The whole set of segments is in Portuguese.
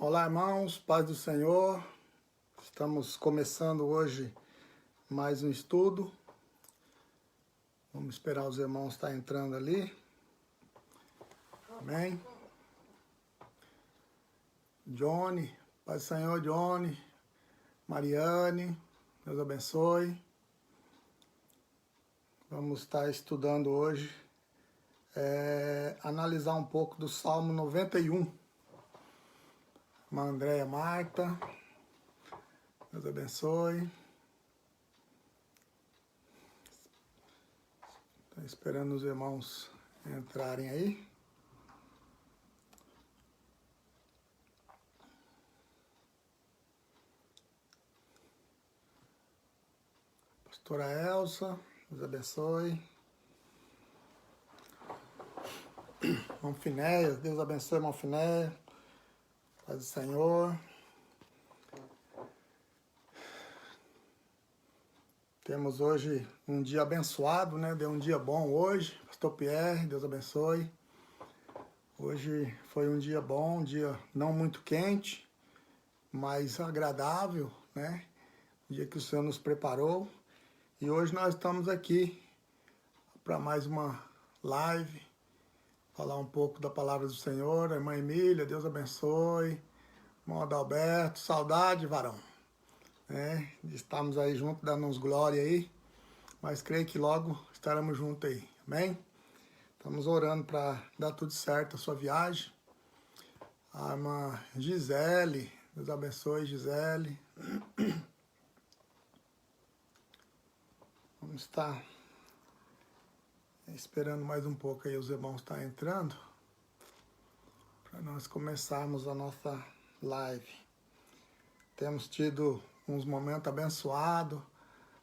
Olá, irmãos, paz do Senhor. Estamos começando hoje mais um estudo. Vamos esperar os irmãos estar entrando ali. Amém. Johnny, paz do Senhor, Johnny, Mariane, Deus abençoe. Vamos estar estudando hoje, analisar um pouco do Salmo 91. Irmã Andréia Marta, Deus abençoe. Estou esperando os irmãos entrarem aí. Pastora Elsa, Deus abençoe. Irmão Finéia, Deus abençoe, irmão Finéia. Paz do Senhor. Temos hoje um dia abençoado, né? Deu um dia bom hoje. Pastor Pierre, Deus abençoe. Hoje foi um dia bom, um dia não muito quente, mas agradável, né? Um dia que o Senhor nos preparou. E hoje nós estamos aqui para mais uma live, falar um pouco da palavra do Senhor. A irmã Emília, Deus abençoe. Irmão Adalberto, saudade, varão. Estamos aí juntos, dando-nos glória aí, mas creio que logo estaremos juntos aí, amém? Estamos orando para dar tudo certo a sua viagem. A irmã Gisele, Deus abençoe, Gisele. Vamos estar esperando mais um pouco aí os irmãos estar entrando, para nós começarmos a nossa live. Temos tido uns momentos abençoados,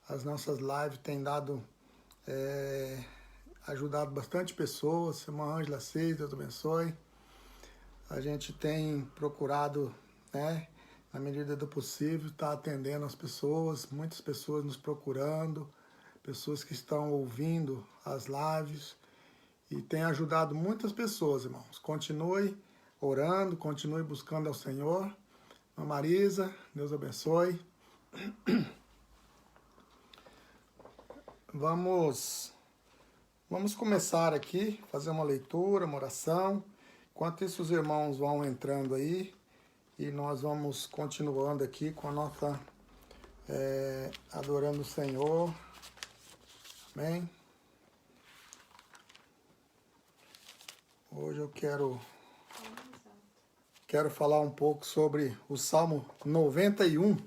as nossas lives têm dado, ajudado bastante pessoas. Irmã Ângela Cis, Deus abençoe. A gente tem procurado, né, na medida do possível, estar atendendo as pessoas, muitas pessoas nos procurando, pessoas que estão ouvindo as lives, e tem ajudado muitas pessoas, irmãos. Continue orando, continue buscando ao Senhor. Irmã Marisa, Deus abençoe. Vamos começar aqui, fazer uma leitura, uma oração. Enquanto isso, os irmãos vão entrando aí e nós vamos continuando aqui com a nossa adorando o Senhor. Amém? Hoje eu quero falar um pouco sobre o Salmo 91,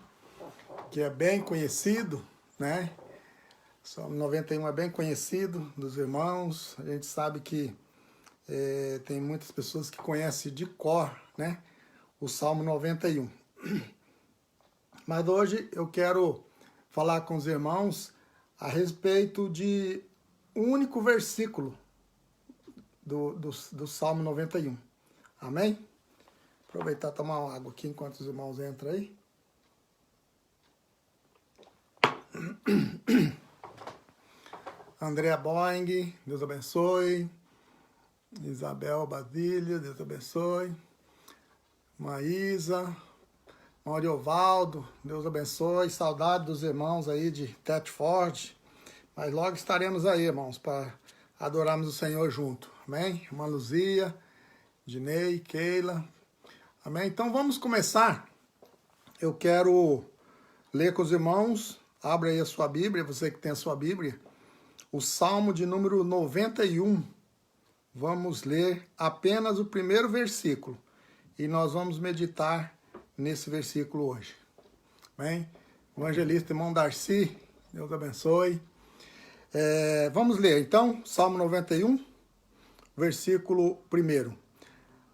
que é bem conhecido, né? O Salmo 91 é bem conhecido dos irmãos. A gente sabe que tem muitas pessoas que conhecem de cor, né? O Salmo 91. Mas hoje eu quero falar com os irmãos a respeito de um único versículo do Salmo 91. Amém? Aproveitar e tomar uma água aqui enquanto os irmãos entram aí. Andréa Boing, Deus abençoe. Isabel Basília, Deus abençoe. Maísa, Mariovaldo, Deus abençoe. Saudade dos irmãos aí de Tetford. Mas logo estaremos aí, irmãos, para adorarmos o Senhor junto. Amém? Irmã Luzia, Dinei, Keila. Amém? Então vamos começar. Eu quero ler com os irmãos. Abra aí a sua Bíblia, você que tem a sua Bíblia. O Salmo de número 91. Vamos ler apenas o primeiro versículo. E nós vamos meditar nesse versículo hoje. Amém? Evangelista irmão Darcy, Deus abençoe. Vamos ler então, Salmo 91, versículo 1.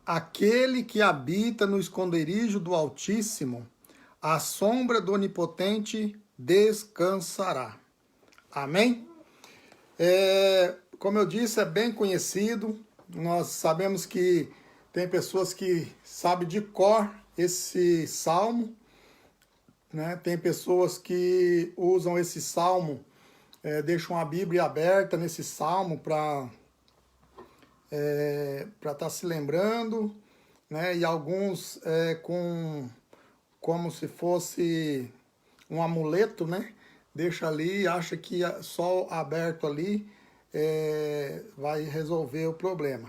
Aquele que habita no esconderijo do Altíssimo, à sombra do Onipotente descansará. Amém? Como eu disse, é bem conhecido. Nós sabemos que tem pessoas que sabem de cor esse salmo, né? Tem pessoas que usam esse salmo, deixam a Bíblia aberta nesse salmo para estar se lembrando, né? E alguns com como se fosse um amuleto, né? Deixa ali e acha que só aberto ali vai resolver o problema.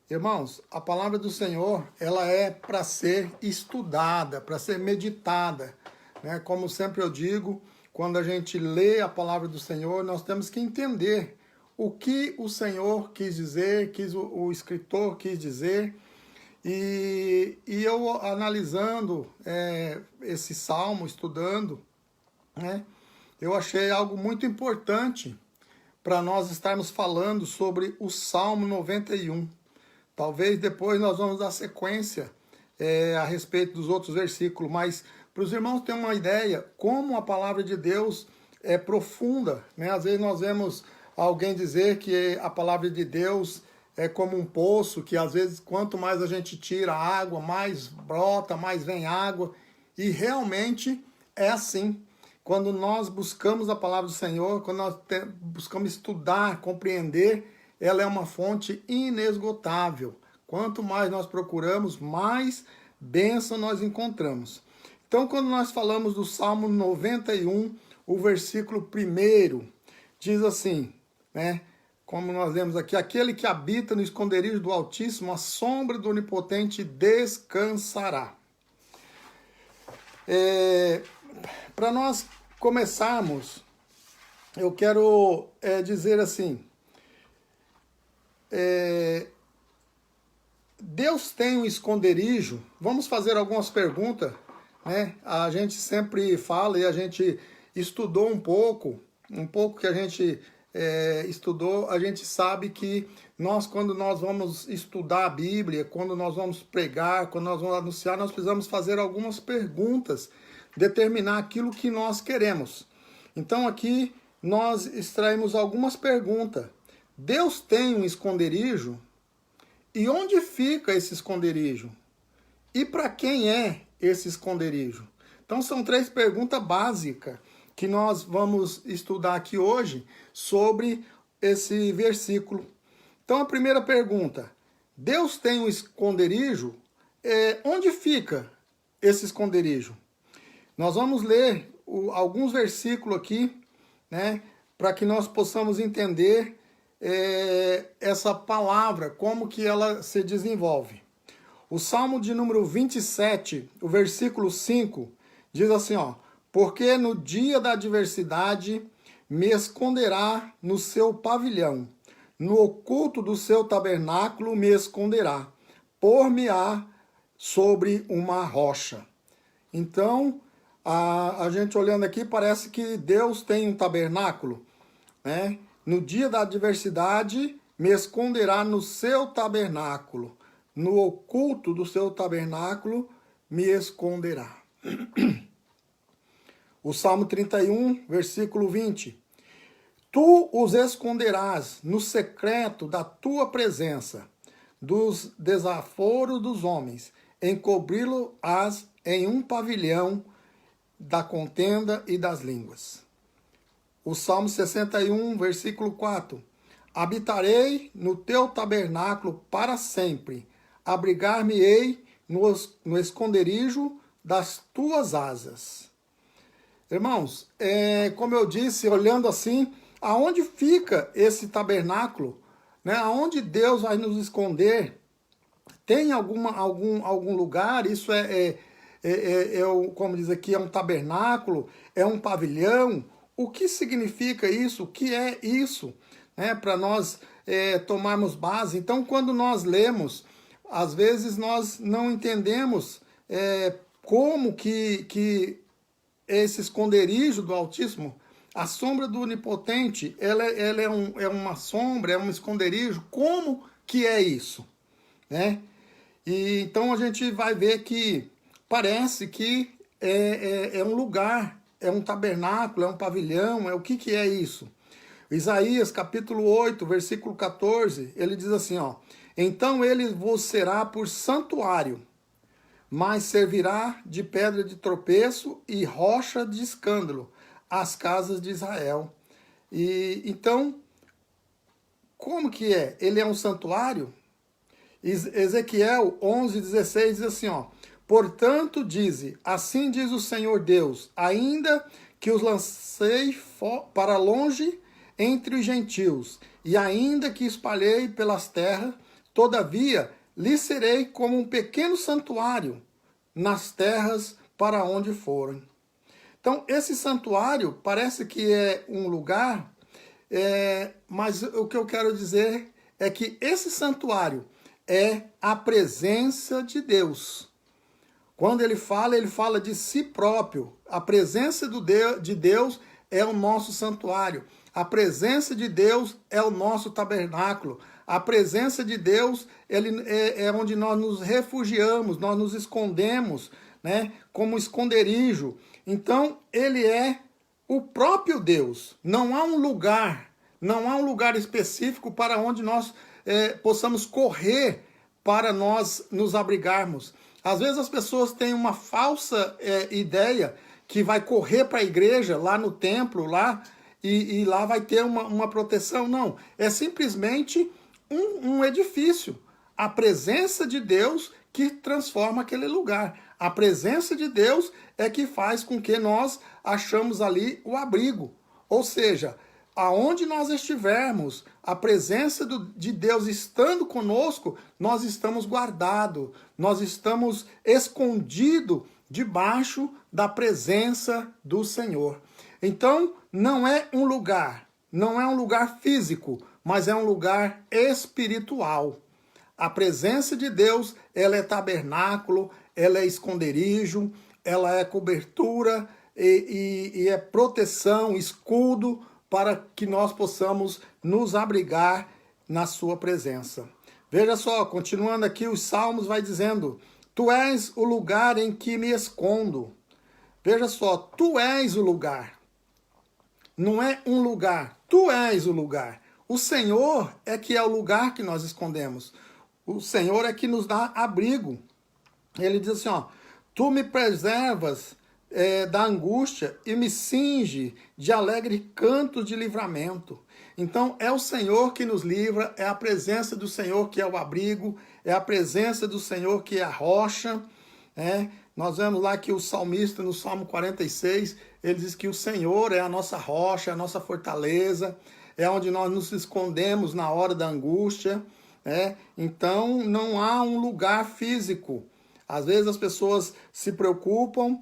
Irmãos, a palavra do Senhor, ela é para ser estudada, para ser meditada, né? Como sempre eu digo, quando a gente lê a palavra do Senhor, nós temos que entender o que o Senhor quis dizer, o escritor quis dizer. E eu analisando esse salmo, estudando, né? Eu achei algo muito importante para nós estarmos falando sobre o Salmo 91. Talvez depois nós vamos dar sequência a respeito dos outros versículos, mas para os irmãos terem uma ideia como a palavra de Deus é profunda, né? Às vezes nós vemos alguém dizer que a palavra de Deus é como um poço, que às vezes quanto mais a gente tira água, mais brota, mais vem água, e realmente é assim. Quando nós buscamos a palavra do Senhor, quando nós buscamos estudar, compreender, ela é uma fonte inesgotável. Quanto mais nós procuramos, mais bênção nós encontramos. Então, quando nós falamos do Salmo 91, o versículo 1 diz assim, né? Como nós lemos aqui, aquele que habita no esconderijo do Altíssimo, a sombra do Onipotente descansará. Para nós começarmos, eu quero dizer assim, Deus tem um esconderijo. Vamos fazer algumas perguntas, né? A gente sempre fala e a gente estudou um pouco que a gente estudou, a gente sabe que quando nós vamos estudar a Bíblia, quando nós vamos pregar, quando nós vamos anunciar, nós precisamos fazer algumas perguntas, determinar aquilo que nós queremos. Então aqui nós extraímos algumas perguntas. Deus tem um esconderijo? E onde fica esse esconderijo? E para quem é esse esconderijo? Então são 3 perguntas básicas que nós vamos estudar aqui hoje sobre esse versículo. Então a primeira pergunta, Deus tem um esconderijo? Onde fica esse esconderijo? Nós vamos ler alguns versículos aqui, né, para que nós possamos entender essa palavra, como que ela se desenvolve. O Salmo de número 27, o versículo 5, diz assim, ó, porque no dia da adversidade me esconderá no seu pavilhão, no oculto do seu tabernáculo me esconderá, por-me-á sobre uma rocha. Então, a gente olhando aqui, parece que Deus tem um tabernáculo, né? No dia da adversidade, me esconderá no seu tabernáculo. No oculto do seu tabernáculo, me esconderá. O Salmo 31, versículo 20. Tu os esconderás no secreto da tua presença, dos desaforos dos homens, encobri-lo-ás em um pavilhão da contenda e das línguas. O Salmo 61, versículo 4. Habitarei no teu tabernáculo para sempre, abrigar-me-ei no esconderijo das tuas asas. Irmãos, como eu disse, olhando assim, aonde fica esse tabernáculo? Né? Aonde Deus vai nos esconder? Tem algum lugar? Isso como diz aqui, é um tabernáculo? É um pavilhão? O que significa isso? O que é isso? Né? Para nós tomarmos base. Então, quando nós lemos, às vezes nós não entendemos como que esse esconderijo do Altíssimo, a sombra do Onipotente, ela é uma sombra, é um esconderijo. Como que é isso? Né? E então a gente vai ver que parece que é um lugar, é um tabernáculo, é um pavilhão, o que é isso? Isaías capítulo 8, versículo 14, ele diz assim, ó, então ele vos será por santuário, mas servirá de pedra de tropeço e rocha de escândalo às casas de Israel. E então, como que é? Ele é um santuário? Ezequiel 11:16 diz assim, ó: portanto, assim diz o Senhor Deus, ainda que os lancei para longe entre os gentios, e ainda que espalhei pelas terras, todavia lhes serei como um pequeno santuário nas terras para onde forem. Então, esse santuário parece que é um lugar, mas o que eu quero dizer é que esse santuário é a presença de Deus. Quando ele fala de si próprio. A presença de Deus é o nosso santuário. A presença de Deus é o nosso tabernáculo. A presença de Deus é onde nós nos refugiamos, nós nos escondemos, né, como esconderijo. Então, ele é o próprio Deus. Não há um lugar específico para onde nós possamos correr para nós nos abrigarmos. Às vezes as pessoas têm uma falsa ideia que vai correr para a igreja, lá no templo, lá, e lá vai ter uma proteção. Não, é simplesmente um edifício. A presença de Deus que transforma aquele lugar. A presença de Deus é que faz com que nós achamos ali o abrigo. Ou seja, aonde nós estivermos, a presença de Deus estando conosco, nós estamos guardados, nós estamos escondidos debaixo da presença do Senhor. Então, não é um lugar físico, mas é um lugar espiritual. A presença de Deus, ela é tabernáculo, ela é esconderijo, ela é cobertura e é proteção, escudo, para que nós possamos nos abrigar na sua presença. Veja só, continuando aqui, os Salmos vai dizendo: tu és o lugar em que me escondo. Veja só, tu és o lugar. Não é um lugar, tu és o lugar. O Senhor é que é o lugar que nós escondemos. O Senhor é que nos dá abrigo. Ele diz assim, ó: tu me preservas da angústia e me cinge de alegre canto de livramento. Então é o Senhor que nos livra, é a presença do Senhor que é o abrigo, é a presença do Senhor que é a rocha. Nós vemos lá que o salmista no Salmo 46, ele diz que o Senhor é a nossa rocha, a nossa fortaleza, é onde nós nos escondemos na hora da angústia. Então não há um lugar físico. Às vezes as pessoas se preocupam,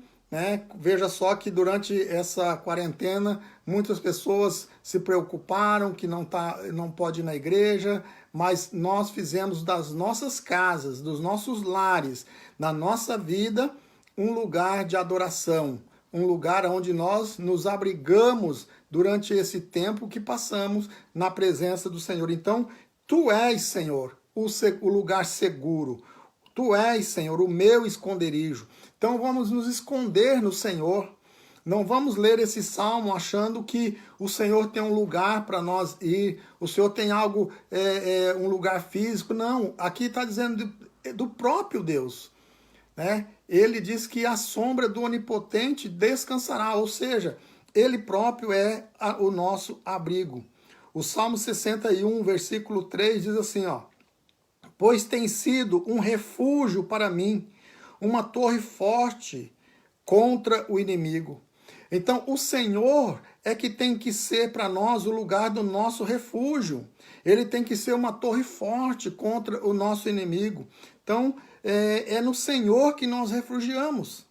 veja só que durante essa quarentena muitas pessoas se preocuparam que não pode ir na igreja, mas nós fizemos das nossas casas, dos nossos lares, da nossa vida, um lugar de adoração, um lugar onde nós nos abrigamos durante esse tempo que passamos na presença do Senhor. Então, tu és, Senhor, o lugar seguro. Tu és, Senhor, o meu esconderijo. Então vamos nos esconder no Senhor. Não vamos ler esse salmo achando que o Senhor tem um lugar para nós ir, o Senhor tem algo, um lugar físico. Não, aqui está dizendo do próprio Deus. Ele diz que a sombra do Onipotente descansará, ou seja, ele próprio é o nosso abrigo. O Salmo 61, versículo 3 diz assim, ó: pois tem sido um refúgio para mim, uma torre forte contra o inimigo. Então, o Senhor é que tem que ser para nós o lugar do nosso refúgio. Ele tem que ser uma torre forte contra o nosso inimigo. Então, é no Senhor que nós refugiamos.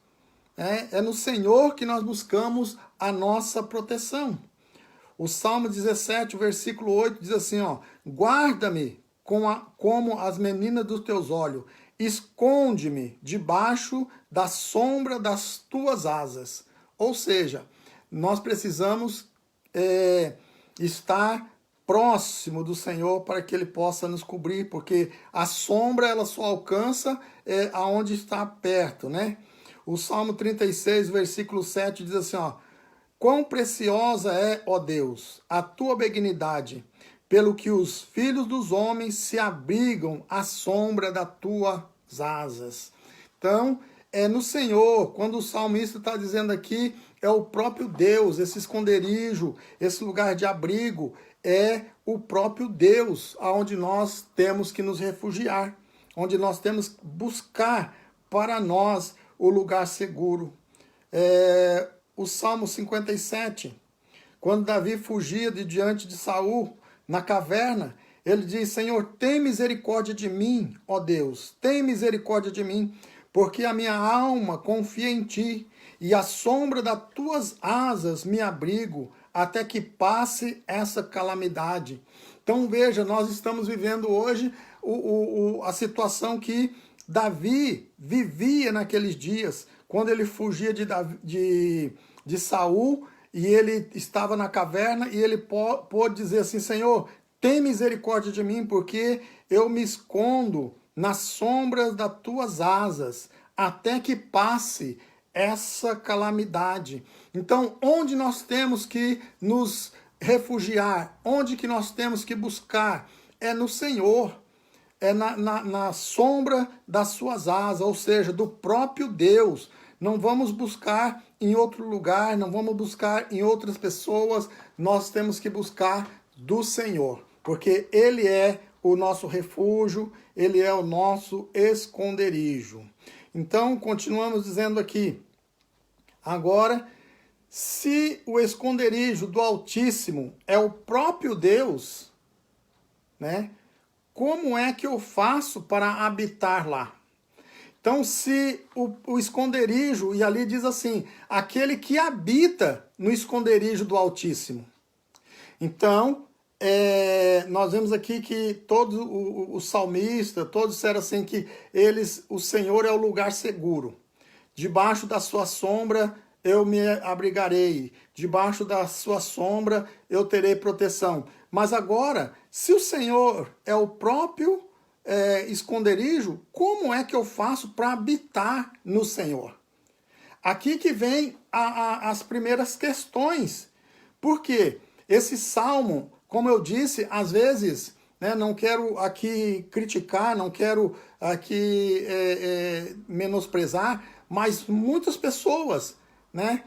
É no Senhor que nós buscamos a nossa proteção. O Salmo 17, versículo 8 diz assim, ó: guarda-me como as meninas dos teus olhos, esconde-me debaixo da sombra das tuas asas. Ou seja, nós precisamos estar próximo do Senhor para que Ele possa nos cobrir, porque a sombra ela só alcança aonde está perto, O Salmo 36, versículo 7 diz assim, ó: quão preciosa é, ó Deus, a tua benignidade, pelo que os filhos dos homens se abrigam à sombra das tuas asas. Então, é no Senhor, quando o salmista está dizendo aqui, é o próprio Deus, esse esconderijo, esse lugar de abrigo, é o próprio Deus, aonde nós temos que nos refugiar. onde nós temos que buscar para nós o lugar seguro. O Salmo 57, quando Davi fugia de diante de Saul na caverna, ele diz: Senhor, tem misericórdia de mim, ó Deus, tem misericórdia de mim, porque a minha alma confia em ti, e à sombra das tuas asas me abrigo, até que passe essa calamidade. Então veja, nós estamos vivendo hoje a situação que Davi vivia naqueles dias, quando ele fugia de Saul, e ele estava na caverna, e ele pôde dizer assim: Senhor, tem misericórdia de mim, porque eu me escondo nas sombras das tuas asas, até que passe essa calamidade. Então, onde nós temos que nos refugiar, onde que nós temos que buscar? É no Senhor, é na sombra das suas asas, ou seja, do próprio Deus. Não vamos buscar em outro lugar, não vamos buscar em outras pessoas, nós temos que buscar do Senhor, porque Ele é o nosso refúgio, Ele é o nosso esconderijo. Então, continuamos dizendo aqui, agora, se o esconderijo do Altíssimo é o próprio Deus, né? Como é que eu faço para habitar lá? Então, se o esconderijo, e ali diz assim, aquele que habita no esconderijo do Altíssimo. Então, nós vemos aqui que todos os salmistas, todos disseram assim que o Senhor é o lugar seguro. Debaixo da sua sombra eu me abrigarei, debaixo da sua sombra eu terei proteção. Mas agora, se o Senhor é o próprio esconderijo, como é que eu faço para habitar no Senhor? Aqui que vem as primeiras questões. Por quê? Esse salmo, como eu disse, às vezes, né, não quero aqui criticar, não quero aqui menosprezar, mas muitas pessoas, né,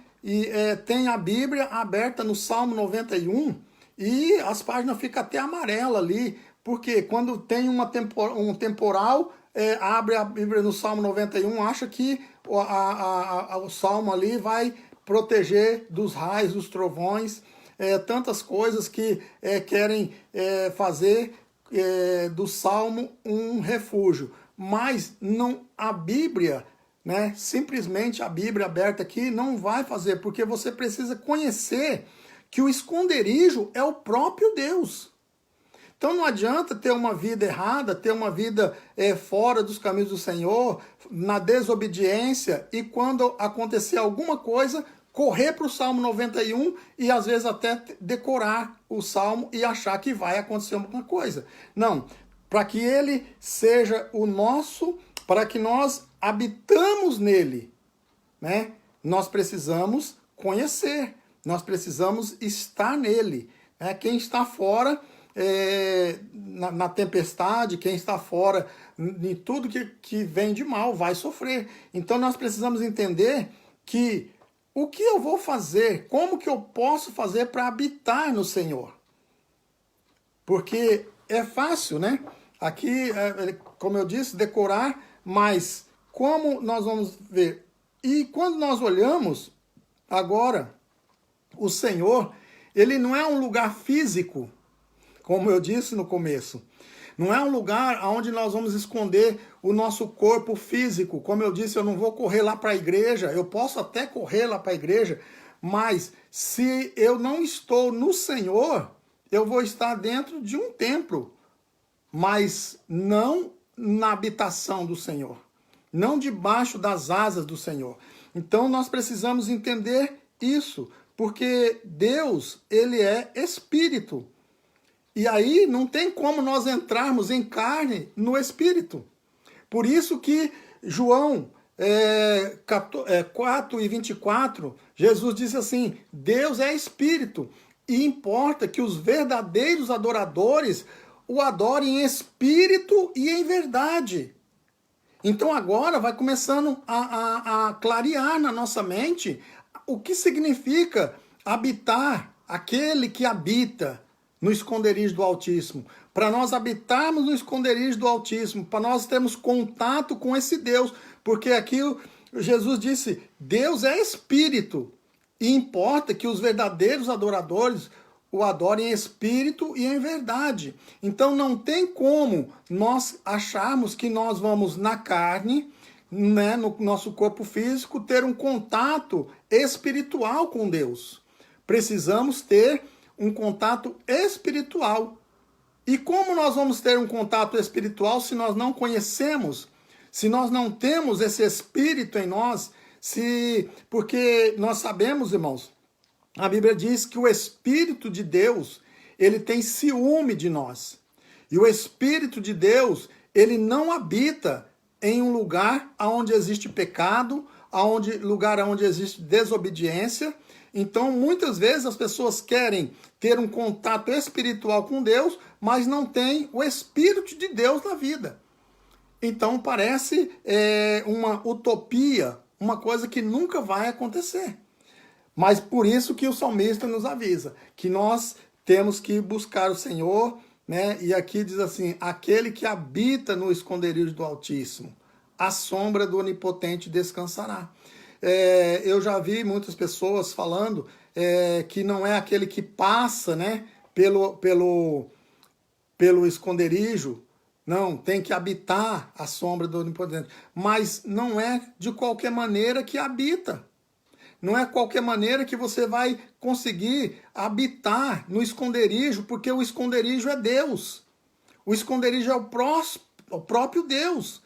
tem a Bíblia aberta no Salmo 91 e as páginas ficam até amarelas ali, porque quando tem um temporal, abre a Bíblia no Salmo 91, acha que o Salmo ali vai proteger dos raios, dos trovões, tantas coisas que querem fazer do Salmo um refúgio. Mas não, a Bíblia, né, simplesmente a Bíblia aberta aqui não vai fazer, porque você precisa conhecer que o esconderijo é o próprio Deus. Então não adianta ter uma vida errada, ter uma vida fora dos caminhos do Senhor, na desobediência, e quando acontecer alguma coisa, correr para o Salmo 91 e às vezes até decorar o Salmo e achar que vai acontecer alguma coisa. Não, para que ele seja o nosso, para que nós habitamos nele, né? Nós precisamos conhecer, nós precisamos estar nele. Né? Quem está fora na tempestade, quem está fora em tudo que vem de mal vai sofrer. Então nós precisamos entender que o que eu vou fazer, como que eu posso fazer para habitar no Senhor? Porque é fácil, né? Aqui, como eu disse, decorar, mas como nós vamos ver? E quando nós olhamos, agora, o Senhor, ele não é um lugar físico, como eu disse no começo. Não é um lugar onde nós vamos esconder o nosso corpo físico. Como eu disse, eu não vou correr lá para a igreja. Eu posso até correr lá para a igreja, mas se eu não estou no Senhor, eu vou estar dentro de um templo, mas não na habitação do Senhor, não debaixo das asas do Senhor. Então nós precisamos entender isso, porque Deus, ele é espírito. E aí não tem como nós entrarmos em carne no Espírito. Por isso que João 4:24, Jesus disse assim, Deus é Espírito, e importa que os verdadeiros adoradores o adorem em espírito e em verdade. Então agora vai começando a clarear na nossa mente o que significa habitar, aquele que habita, no esconderijo do Altíssimo, para nós habitarmos no esconderijo do Altíssimo, para nós termos contato com esse Deus, porque aqui Jesus disse, Deus é Espírito, e importa que os verdadeiros adoradores o adorem em espírito e em verdade. Então não tem como nós acharmos que nós vamos na carne, né, no nosso corpo físico, ter um contato espiritual com Deus. Precisamos ter um contato espiritual. E como nós vamos ter um contato espiritual se nós não conhecemos, se nós não temos esse espírito em nós, porque nós sabemos, irmãos, a Bíblia diz que o Espírito de Deus, ele tem ciúme de nós. E o Espírito de Deus, ele não habita em um lugar onde existe pecado, lugar onde existe desobediência. Então, muitas vezes as pessoas querem ter um contato espiritual com Deus, mas não tem o Espírito de Deus na vida. Então, parece uma utopia, uma coisa que nunca vai acontecer. Mas por isso que o salmista nos avisa, que nós temos que buscar o Senhor, né? E aqui diz assim, aquele que habita no esconderijo do Altíssimo, à sombra do Onipotente descansará. Eu já vi muitas pessoas falando que não é aquele que passa, né, pelo esconderijo, não, tem que habitar a sombra do Onipotente. Mas não é de qualquer maneira que habita. Não é qualquer maneira que você vai conseguir habitar no esconderijo, porque o esconderijo é Deus. O esconderijo é o próprio Deus.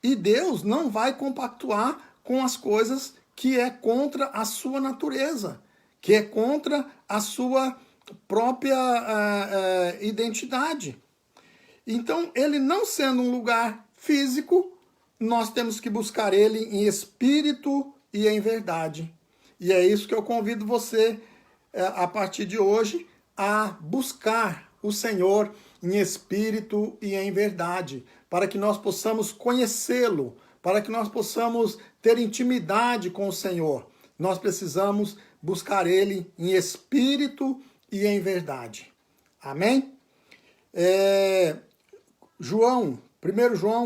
E Deus não vai compactuar com as coisas que é contra a sua natureza, que é contra a sua própria identidade. Então, ele não sendo um lugar físico, nós temos que buscar ele em espírito e em verdade. E é isso que eu convido você, a partir de hoje, a buscar o Senhor em espírito e em verdade, para que nós possamos conhecê-lo, para que nós possamos ter intimidade com o Senhor. Nós precisamos buscar ele em espírito e em verdade. Amém? 1 João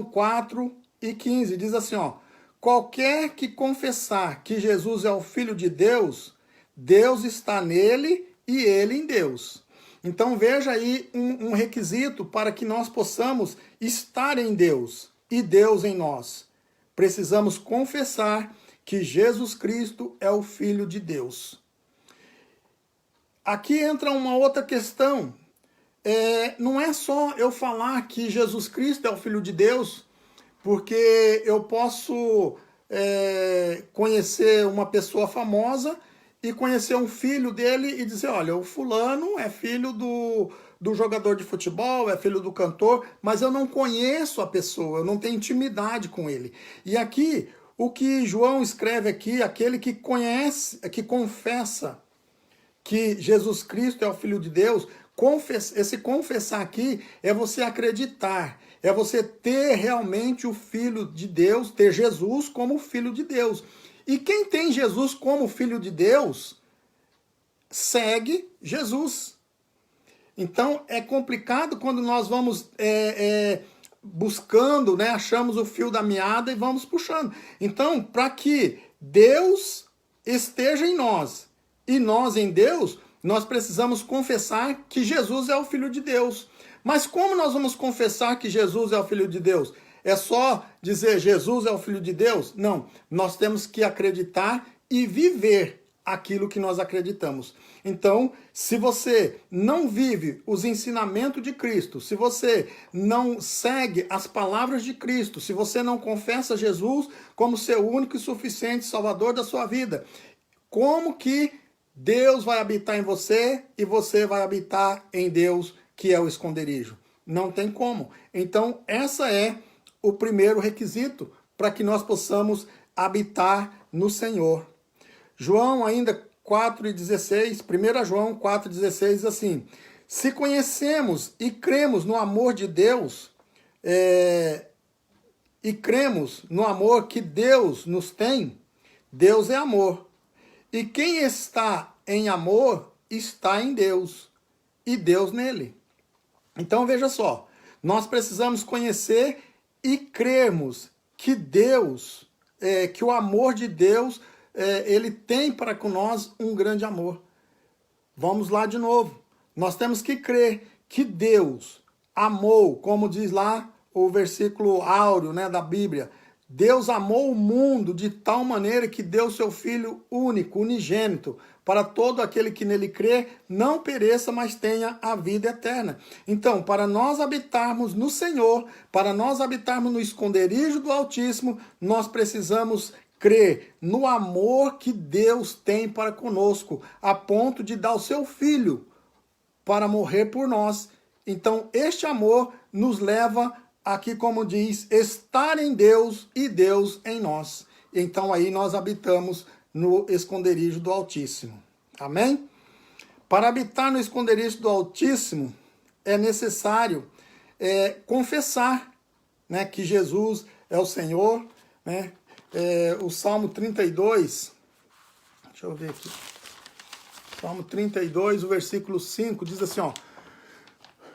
4:15 diz assim, ó, qualquer que confessar que Jesus é o Filho de Deus, Deus está nele e ele em Deus. Então veja aí um requisito para que nós possamos estar em Deus e Deus em nós. Precisamos confessar que Jesus Cristo é o Filho de Deus. Aqui entra uma outra questão. Não é só eu falar que Jesus Cristo é o Filho de Deus, porque eu posso conhecer uma pessoa famosa e conhecer um filho dele e dizer, olha, o fulano é filho do jogador de futebol, é filho do cantor, mas eu não conheço a pessoa, eu não tenho intimidade com ele. E aqui, o que João escreve aqui, aquele que conhece, que confessa que Jesus Cristo é o Filho de Deus, esse confessar aqui é você acreditar, é você ter realmente o Filho de Deus, ter Jesus como Filho de Deus. E quem tem Jesus como Filho de Deus, segue Jesus. Então é complicado quando nós vamos buscando, né, achamos o fio da meada e vamos puxando. Então, para que Deus esteja em nós e nós em Deus, nós precisamos confessar que Jesus é o Filho de Deus. Mas como nós vamos confessar que Jesus é o Filho de Deus? É só dizer Jesus é o Filho de Deus? Não, nós temos que acreditar e viver aquilo que nós acreditamos. Então, se você não vive os ensinamentos de Cristo, se você não segue as palavras de Cristo, se você não confessa Jesus como seu único e suficiente Salvador da sua vida, como que Deus vai habitar em você e você vai habitar em Deus, que é o esconderijo? Não tem como. Então, essa é o primeiro requisito para que nós possamos habitar no Senhor. João ainda 4:16, 1 João 4:16 diz assim, se conhecemos e cremos no amor de Deus, e cremos no amor que Deus nos tem, Deus é amor. E quem está em amor, está em Deus. e Deus nele. Então veja só, nós precisamos conhecer e crermos que Deus, que o amor de Deus, ele tem para com nós um grande amor. Vamos lá de novo. Nós temos que crer que Deus amou, como diz lá o versículo áureo, né, da Bíblia. Deus amou o mundo de tal maneira que deu seu Filho único, unigênito, para todo aquele que nele crê, não pereça, mas tenha a vida eterna. Então, para nós habitarmos no Senhor, para nós habitarmos no esconderijo do Altíssimo, nós precisamos crer no amor que Deus tem para conosco, a ponto de dar o seu Filho para morrer por nós. Então, este amor nos leva aqui, como diz, estar em Deus e Deus em nós. Então aí nós habitamos no esconderijo do Altíssimo. Amém? Para habitar no esconderijo do Altíssimo, é necessário confessar, né, que Jesus é o Senhor, né? O Salmo 32, deixa eu ver aqui. Salmo 32, o versículo 5, diz assim, ó: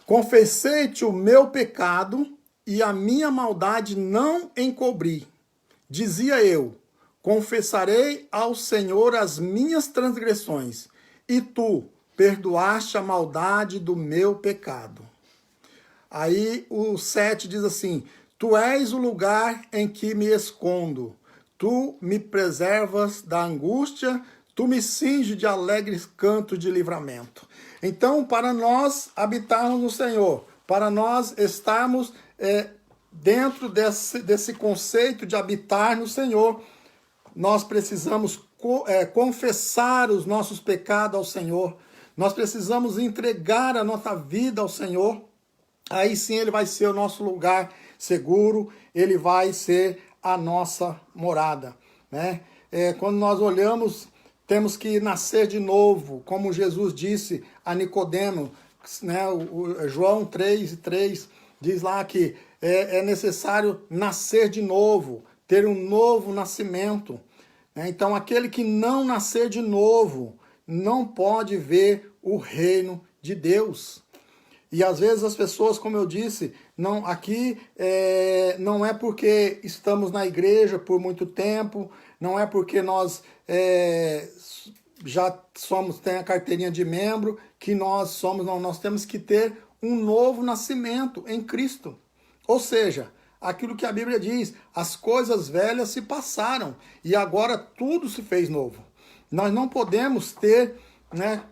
confessei-te o meu pecado e a minha maldade não encobri. Dizia eu, confessarei ao Senhor as minhas transgressões, e tu perdoaste a maldade do meu pecado. Aí o 7 diz assim, tu és o lugar em que me escondo, tu me preservas da angústia, tu me cinges de alegres cantos de livramento. Então, para nós habitarmos no Senhor, para nós estarmos dentro desse conceito de habitar no Senhor, nós precisamos confessar os nossos pecados ao Senhor, nós precisamos entregar a nossa vida ao Senhor, aí sim ele vai ser o nosso lugar seguro, ele vai ser a nossa morada, né? Quando nós olhamos, temos que nascer de novo, como Jesus disse a Nicodemo, né? O João 3:3 diz lá que é necessário nascer de novo, ter um novo nascimento, né? Então aquele que não nascer de novo não pode ver o reino de Deus. E às vezes as pessoas, como eu disse, não é porque estamos na igreja por muito tempo, não é porque nós já tem a carteirinha de membro, que nós somos, não, nós temos que ter um novo nascimento em Cristo. Ou seja, aquilo que a Bíblia diz, as coisas velhas se passaram e agora tudo se fez novo. Nós não podemos ter, né,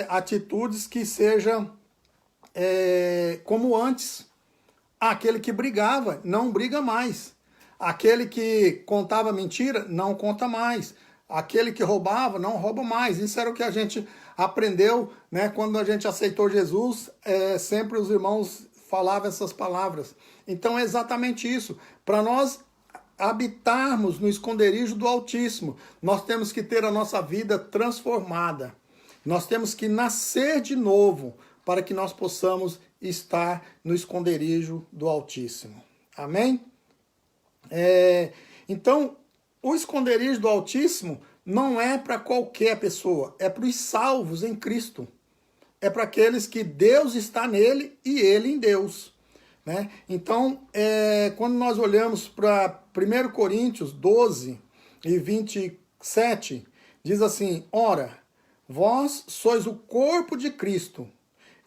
atitudes que sejam como antes. Aquele que brigava não briga mais. Aquele que contava mentira não conta mais. Aquele que roubava não rouba mais. Isso era o que a gente aprendeu, né? Quando a gente aceitou Jesus, sempre os irmãos falavam essas palavras. Então é exatamente isso. Para nós habitarmos no esconderijo do Altíssimo, nós temos que ter a nossa vida transformada. Nós temos que nascer de novo para que nós possamos estar no esconderijo do Altíssimo. Amém? Então, o esconderijo do Altíssimo não é para qualquer pessoa, é para os salvos em Cristo. É para aqueles que Deus está nele e ele em Deus, né? Então, quando nós olhamos para 1 Coríntios 12 e 27, diz assim, ora, vós sois o corpo de Cristo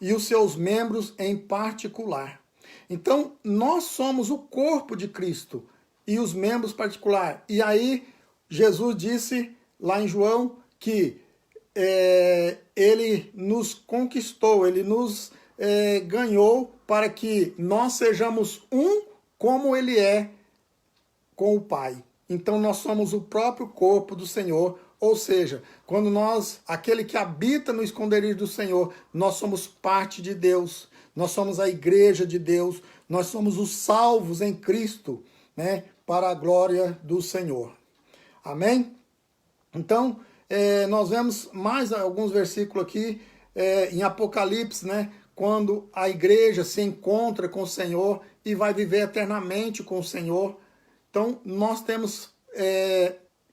e os seus membros em particular. Então, nós somos o corpo de Cristo e os membros particular. E aí, Jesus disse lá em João que ele nos conquistou, ele nos ganhou para que nós sejamos um como ele é com o Pai. Então, nós somos o próprio corpo do Senhor. Ou seja, quando aquele que habita no esconderijo do Senhor, nós somos parte de Deus, nós somos a igreja de Deus, nós somos os salvos em Cristo, né, para a glória do Senhor. Amém? Então, nós vemos mais alguns versículos aqui em Apocalipse, né, quando a igreja se encontra com o Senhor e vai viver eternamente com o Senhor. Então, nós temos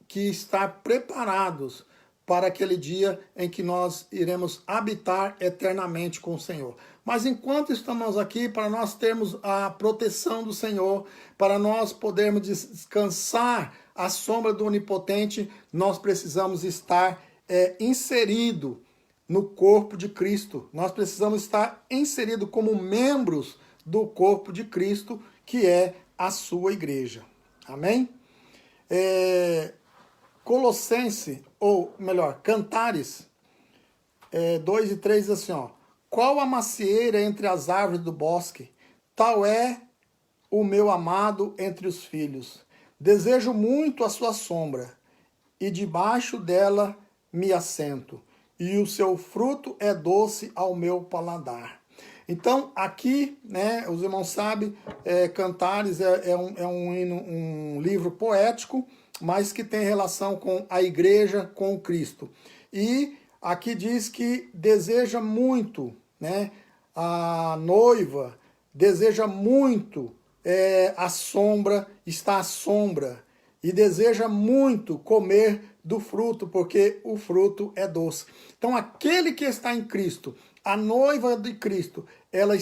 que estar preparados para aquele dia em que nós iremos habitar eternamente com o Senhor. Mas enquanto estamos aqui, para nós termos a proteção do Senhor, para nós podermos descansar à sombra do Onipotente, nós precisamos estar inserido no corpo de Cristo. Nós precisamos estar inseridos como membros do corpo de Cristo, que é a sua igreja. Amém? Colossenses, ou melhor, Cantares 2 e 3 diz assim, ó: qual a macieira entre as árvores do bosque, tal é o meu amado entre os filhos. Desejo muito a sua sombra, e debaixo dela me assento, e o seu fruto é doce ao meu paladar. Então, aqui, né, os irmãos sabem, Cantares é um livro poético, mas que tem relação com a igreja, com Cristo. E aqui diz que deseja muito, né, a noiva deseja muito a sombra, está à sombra, e deseja muito comer do fruto, porque o fruto é doce. Então, aquele que está em Cristo, a noiva de Cristo, ela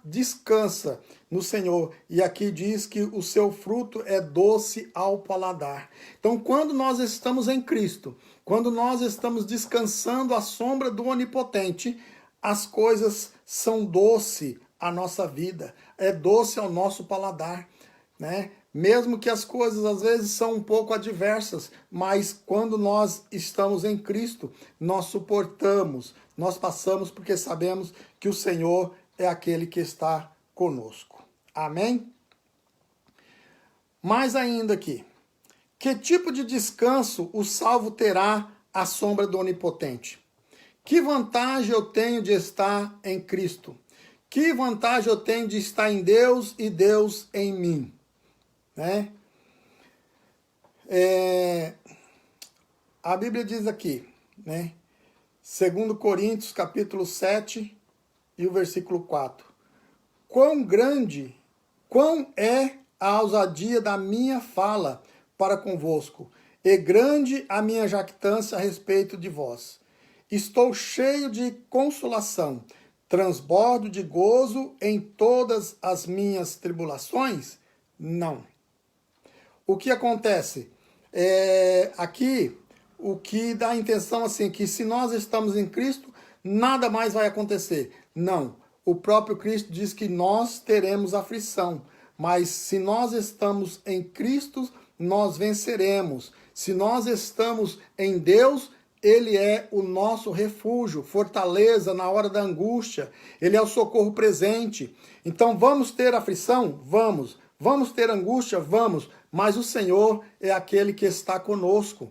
descansa no Senhor. E aqui diz que o seu fruto é doce ao paladar. Então, quando nós estamos em Cristo, quando nós estamos descansando à sombra do Onipotente, as coisas são doces à nossa vida, é doce ao nosso paladar, né? Mesmo que as coisas às vezes são um pouco adversas, mas quando nós estamos em Cristo, nós suportamos, nós passamos porque sabemos que o Senhor é aquele que está conosco. Amém? Mais ainda aqui, que tipo de descanso o salvo terá à sombra do Onipotente? Que vantagem eu tenho de estar em Cristo? Que vantagem eu tenho de estar em Deus e Deus em mim? Né? A Bíblia diz aqui, né? 2 Coríntios capítulo 7 e o versículo 4. Quão é a ousadia da minha fala para convosco, e grande a minha jactância a respeito de vós. Estou cheio de consolação, transbordo de gozo em todas as minhas tribulações? Não. O que acontece? Aqui, o que dá a intenção assim, que se nós estamos em Cristo, nada mais vai acontecer. Não. O próprio Cristo diz que nós teremos aflição, mas se nós estamos em Cristo, nós venceremos. Se nós estamos em Deus, Ele é o nosso refúgio, fortaleza na hora da angústia. Ele é o socorro presente. Então, vamos ter aflição? Vamos. Vamos ter angústia? Vamos. Mas o Senhor é aquele que está conosco.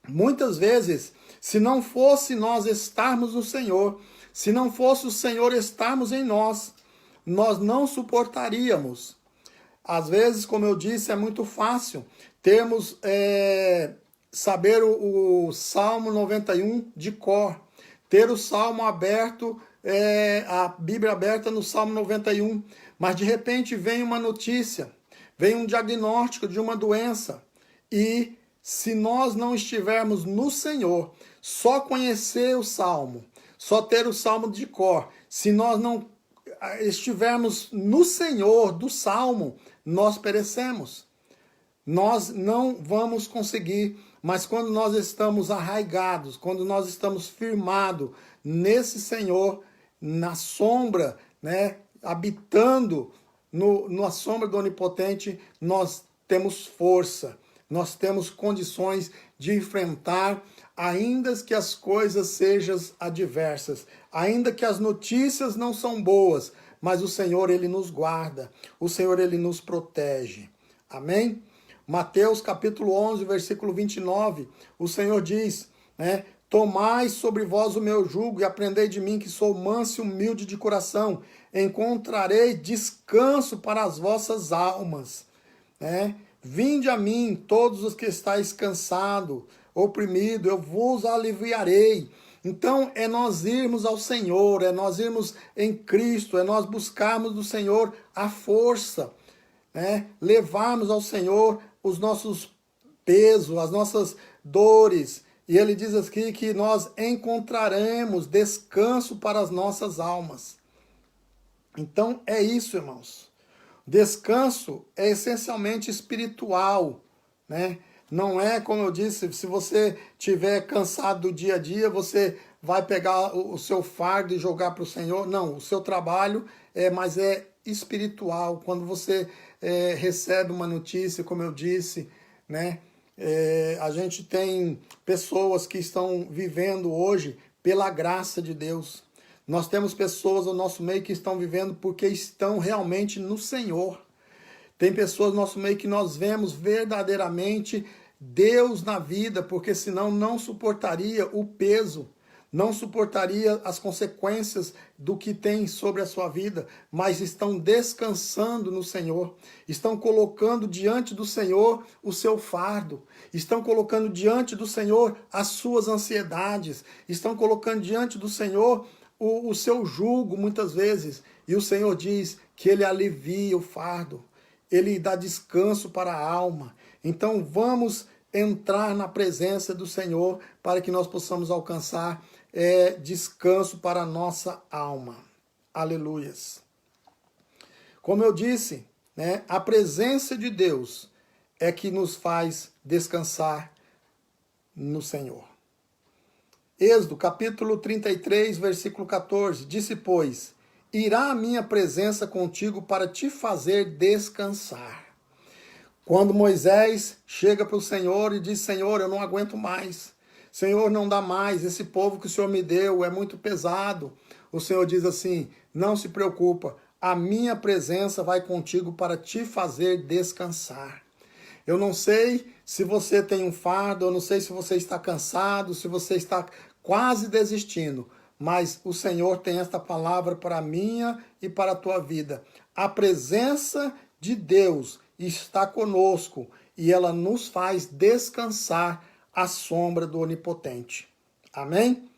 Muitas vezes, se não fosse nós estarmos no Senhor, se não fosse o Senhor estarmos em nós, nós não suportaríamos. Às vezes, como eu disse, é muito fácil termos, saber o Salmo 91 de cor, ter o Salmo aberto, a Bíblia aberta no Salmo 91, mas de repente vem uma notícia, vem um diagnóstico de uma doença, e se nós não estivermos no Senhor, só conhecer o Salmo, só ter o Salmo de cor, se nós não estivermos no Senhor do Salmo, nós perecemos. Nós não vamos conseguir, mas quando nós estamos arraigados, quando nós estamos firmados nesse Senhor, na sombra, né, habitando na sombra do Onipotente, nós temos força, nós temos condições de enfrentar, ainda que as coisas sejam adversas, ainda que as notícias não são boas, mas o Senhor, Ele nos guarda, o Senhor, Ele nos protege. Amém? Mateus capítulo 11, versículo 29, o Senhor diz, né? Tomai sobre vós o meu jugo e aprendei de mim, que sou manso e humilde de coração. Encontrarei descanso para as vossas almas. Né? Vinde a mim, todos os que estáis cansados, oprimidos, eu vos aliviarei. Então, é nós irmos ao Senhor, é nós irmos em Cristo, é nós buscarmos do Senhor a força, né? Levarmos ao Senhor os nossos pesos, as nossas dores, E ele diz aqui que nós encontraremos descanso para as nossas almas. Então é isso, irmãos. Descanso é essencialmente espiritual, né? Não é, como eu disse, se você estiver cansado do dia a dia, você vai pegar o seu fardo e jogar para o Senhor. Não, o seu trabalho mas é espiritual. Quando você recebe uma notícia, como eu disse, né? A gente tem pessoas que estão vivendo hoje pela graça de Deus. Nós temos pessoas no nosso meio que estão vivendo porque estão realmente no Senhor. Tem pessoas no nosso meio que nós vemos verdadeiramente Deus na vida, porque senão não suportaria o peso, não suportaria as consequências do que tem sobre a sua vida, mas estão descansando no Senhor, estão colocando diante do Senhor o seu fardo, estão colocando diante do Senhor as suas ansiedades, estão colocando diante do Senhor o seu jugo muitas vezes, e o Senhor diz que Ele alivia o fardo, Ele dá descanso para a alma. Então vamos entrar na presença do Senhor para que nós possamos alcançar descanso para a nossa alma. Aleluias. Como eu disse, né, a presença de Deus é que nos faz descansar no Senhor. Êxodo, capítulo 33, versículo 14, disse, pois, irá a minha presença contigo para te fazer descansar. Quando Moisés chega para o Senhor e diz, Senhor, eu não aguento mais. Senhor, não dá mais, esse povo que o Senhor me deu é muito pesado. O Senhor diz assim, não se preocupa, a minha presença vai contigo para te fazer descansar. Eu não sei se você tem um fardo, eu não sei se você está cansado, se você está quase desistindo, mas o Senhor tem esta palavra para a minha e para a tua vida. A presença de Deus está conosco e ela nos faz descansar à sombra do Onipotente. Amém?